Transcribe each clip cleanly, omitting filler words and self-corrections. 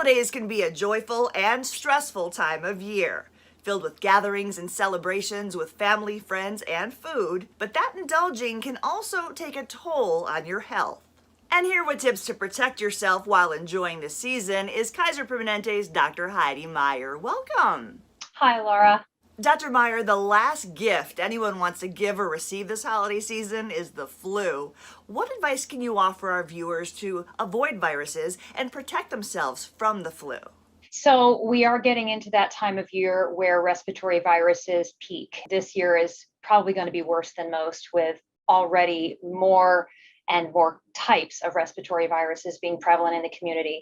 holidays can be a joyful and stressful time of year, filled with gatherings and celebrations with family, friends, and food, but that indulging can also take a toll on your health. And here with tips to protect yourself while enjoying the season is Kaiser Permanente's Dr. Heidi Meyer. Welcome. Hi, Laura. Dr. Meyer, the last gift anyone wants to give or receive this holiday season is the flu. What advice can you offer our viewers to avoid viruses and protect themselves from the flu? So we are getting into that time of year where respiratory viruses peak. This year is probably going to be worse than most, with already more and more types of respiratory viruses being prevalent in the community.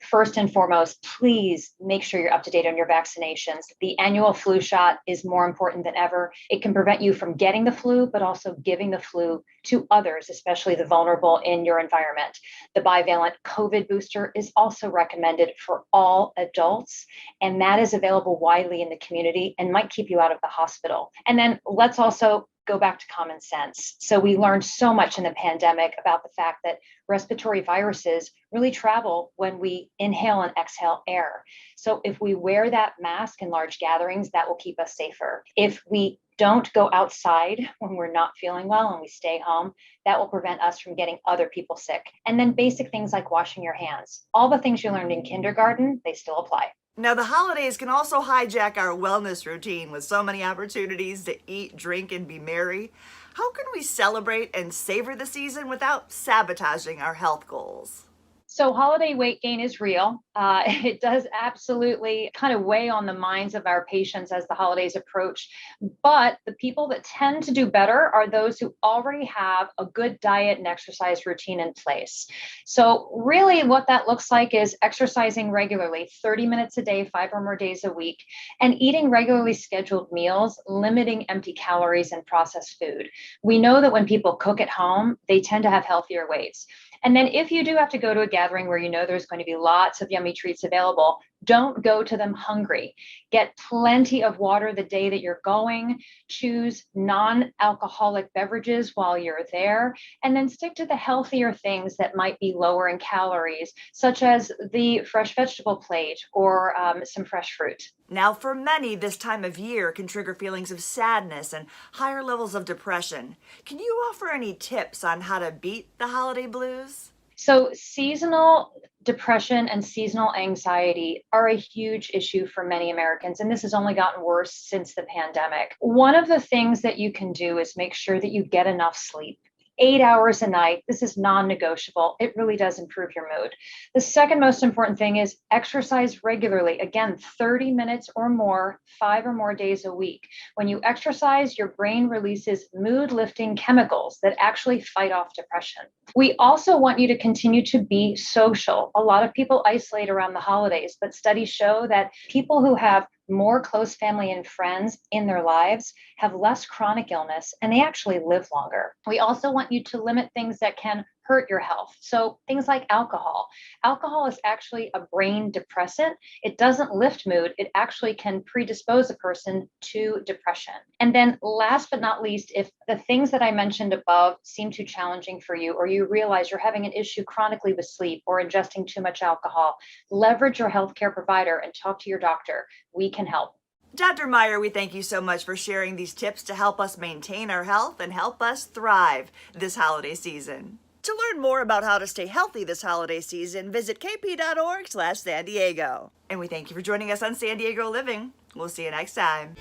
First and foremost, please make sure you're up to date on your vaccinations. The annual flu shot is more important than ever. It can prevent you from getting the flu, but also giving the flu to others, especially the vulnerable in your environment. The bivalent COVID booster is also recommended for all adults, and that is available widely in the community and might keep you out of the hospital. And then let's also go back to common sense. So we learned so much in the pandemic about the fact that respiratory viruses really travel when we inhale and exhale air. So if we wear that mask in large gatherings, that will keep us safer. If we don't go outside when we're not feeling well and we stay home, that will prevent us from getting other people sick. And then basic things like washing your hands. All the things you learned in kindergarten, they still apply. Now, the holidays can also hijack our wellness routine with so many opportunities to eat, drink, and be merry. How can we celebrate and savor the season without sabotaging our health goals? So holiday weight gain is real. It does absolutely kind of weigh on the minds of our patients as the holidays approach. But the people that tend to do better are those who already have a good diet and exercise routine in place. So really what that looks like is exercising regularly, 30 minutes a day, 5 or more days a week, and eating regularly scheduled meals, limiting empty calories and processed food. We know that when people cook at home, they tend to have healthier weights. And then if you do have to go to a gathering where you know there's going to be lots of yummy treats available, don't go to them hungry. Get plenty of water the day that you're going. Choose non-alcoholic beverages while you're there, and then stick to the healthier things that might be lower in calories, such as the fresh vegetable plate or some fresh fruit. Now, for many, this time of year can trigger feelings of sadness and higher levels of depression. Can you offer any tips on how to beat the holiday blues? So seasonal depression and seasonal anxiety are a huge issue for many Americans, and this has only gotten worse since the pandemic. One of the things that you can do is make sure that you get enough sleep. 8 hours a night. This is non-negotiable. It really does improve your mood. The second most important thing is exercise regularly. Again, 30 minutes or more, 5 or more days a week. When you exercise, your brain releases mood-lifting chemicals that actually fight off depression. We also want you to continue to be social. A lot of people isolate around the holidays, but studies show that people who have more close family and friends in their lives have less chronic illness, and they actually live longer. We also want you to limit things that can hurt your health. So things like alcohol. Alcohol is actually a brain depressant. It doesn't lift mood. It actually can predispose a person to depression. And then last but not least, if the things that I mentioned above seem too challenging for you, or you realize you're having an issue chronically with sleep or ingesting too much alcohol, leverage your healthcare provider and talk to your doctor. We can help. Dr. Meyer, we thank you so much for sharing these tips to help us maintain our health and help us thrive this holiday season. To learn more about how to stay healthy this holiday season, visit kp.org/San Diego. And we thank you for joining us on San Diego Living. We'll see you next time.